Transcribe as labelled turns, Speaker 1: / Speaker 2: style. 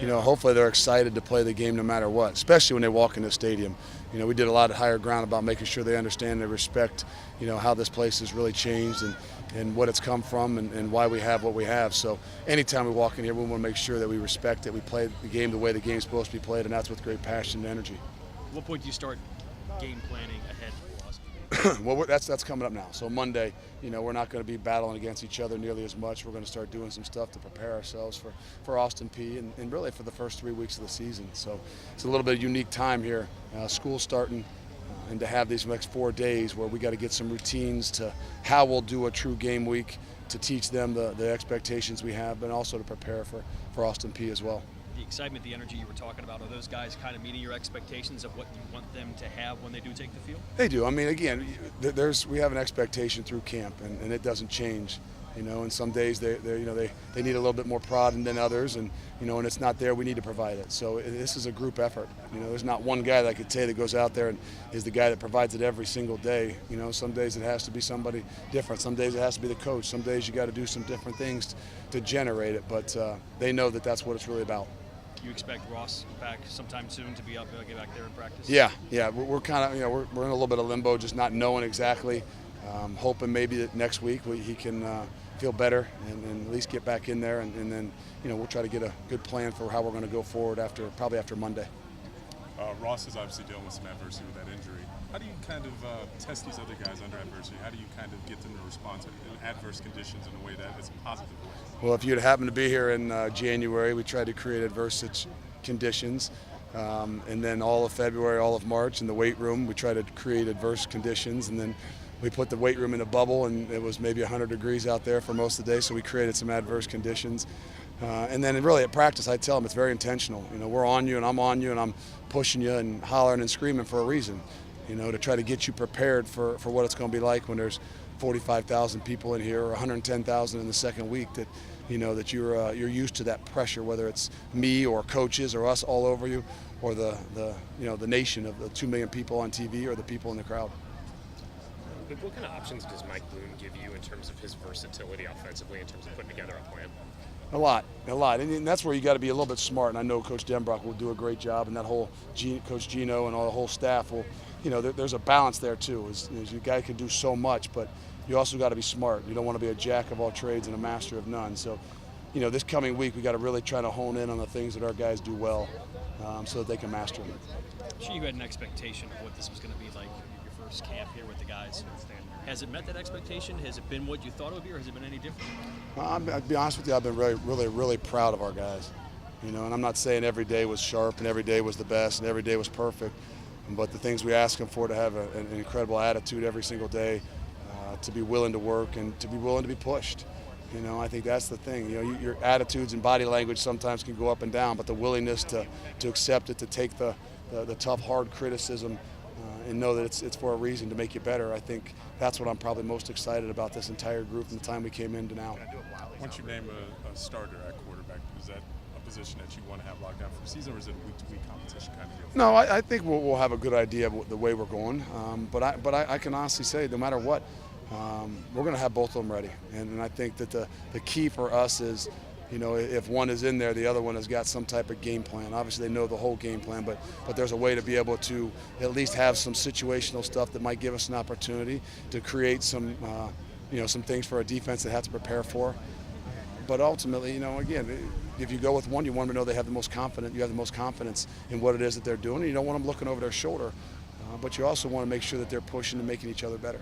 Speaker 1: hopefully they're excited to play the game no matter what, especially when they walk in the stadium. We did a lot of higher ground about making sure they understand and respect, how this place has really changed and what it's come from and why we have what we have. So anytime we walk in here, we want to make sure that we respect it. We play the game the way the game's supposed to be played, and that's with great passion and energy.
Speaker 2: At what point do you start game planning ahead for Austin?
Speaker 1: Well, that's coming up now. So Monday, we're not going to be battling against each other nearly as much. We're going to start doing some stuff to prepare ourselves for Austin Peay and really for the first 3 weeks of the season. So it's a little bit of a unique time here. School starting, and to have these next 4 days where we got to get some routines to how we'll do a true game week, to teach them the expectations we have, but also to prepare for Austin Peay as well.
Speaker 2: The excitement, the energy you were talking about, are those guys kind of meeting your expectations of what you want them to have when they do take the field?
Speaker 1: They do. I mean, again, we have an expectation through camp, and it doesn't change. And some days they need a little bit more prodding than others, and when it's not there, we need to provide it. So this is a group effort. There's not one guy that I could say that goes out there and is the guy that provides it every single day. Some days it has to be somebody different. Some days it has to be the coach. Some days you got to do some different things to generate it. But they know that that's what it's really about.
Speaker 2: You expect Ross back sometime soon to get back there in practice?
Speaker 1: Yeah. We're kind of we're in a little bit of limbo, just not knowing exactly. Hoping maybe that next week he can feel better and at least get back in there, and then we'll try to get a good plan for how we're going to go forward probably after Monday.
Speaker 3: Ross is obviously dealing with some adversity with that injury. How do you kind of test these other guys under adversity? How do you kind of get them to respond to adverse conditions in a way that is a positive way?
Speaker 1: Well, if you'd happened to be here in January, we tried to create adverse conditions. And then all of February, all of March in the weight room, we tried to create adverse conditions. And then we put the weight room in a bubble, and it was maybe 100 degrees out there for most of the day, so we created some adverse conditions. And then really at practice, I tell them it's very intentional. We're on you, and I'm on you, and I'm pushing you and hollering and screaming for a reason, to try to get you prepared for what it's going to be like when there's 45,000 people in here or 110,000 in the second week, that that you're used to that pressure, whether it's me or coaches or us all over you, or the nation of the 2 million people on TV or the people in the crowd.
Speaker 4: What kind of options does Mike Boone give you in terms of his versatility offensively, in terms of putting together a plan?
Speaker 1: A lot, and that's where you got to be a little bit smart. And I know Coach Denbrock will do a great job, and that whole Coach Gino and all the whole staff will. There's a balance there too. Is you guy can do so much, but you also got to be smart. You don't want to be a jack of all trades and a master of none. So, this coming week we got to really try to hone in on the things that our guys do well, so that they can master them.
Speaker 2: I'm sure you had an expectation of what this was going to be like. Your first camp here with the guys. Has it met that expectation? Has it been what you thought it would be, or has it been any different?
Speaker 1: I'll be honest with you, I've been really proud of our guys. And I'm not saying every day was sharp and every day was the best and every day was perfect, but the things we ask them for, to have an incredible attitude every single day, to be willing to work and to be willing to be pushed. I think that's the thing. Your attitudes and body language sometimes can go up and down, but the willingness to accept it, to take the tough, hard criticism, and know that it's for a reason, to make you better. I think that's what I'm probably most excited about this entire group from the time we came in to now.
Speaker 3: Once you name a starter at quarterback, is that a position that you want to have locked down for the season, or is it a week-to-week competition kind of deal?
Speaker 1: No, I think we'll have a good idea of the way we're going. But I can honestly say, no matter what, we're going to have both of them ready. And I think that the key for us is, if one is in there, the other one has got some type of game plan. Obviously, they know the whole game plan, but there's a way to be able to at least have some situational stuff that might give us an opportunity to create some things for our defense that have to prepare for. But ultimately, again, if you go with one, you want them to know they have the most confidence. You have the most confidence in what it is that they're doing. And you don't want them looking over their shoulder, but you also want to make sure that they're pushing and making each other better.